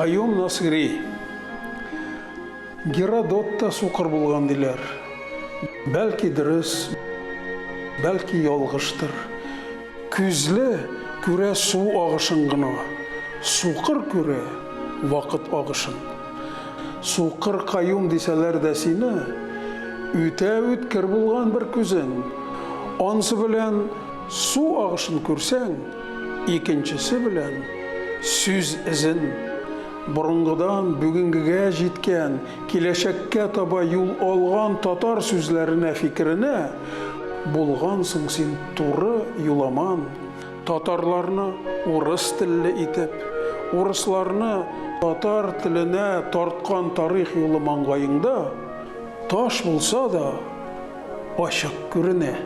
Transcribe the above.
Каюм Насыри. Геродот та сукыр булган диләр. Бәлки дөрес, бәлки ялгыштыр. Күзле күрә су агышын гына, сукыр күрә вакыт агышын. Сукыр каюм дисәләр дә сине, үтә үткер булган бер күзен. Ансы белән су агышын күрсәң, икенчесе белән сүз эзен. Борынгыдан бүгенгегә җиткән, киләчәккә таба юл алган татар сүзләренә, фикеренә булгансың син туры юламан. Татарларны урыс телле итеп, урысларны татар теленә тарткан тарих юлы маңгаеңда таш булса да ачык күренә.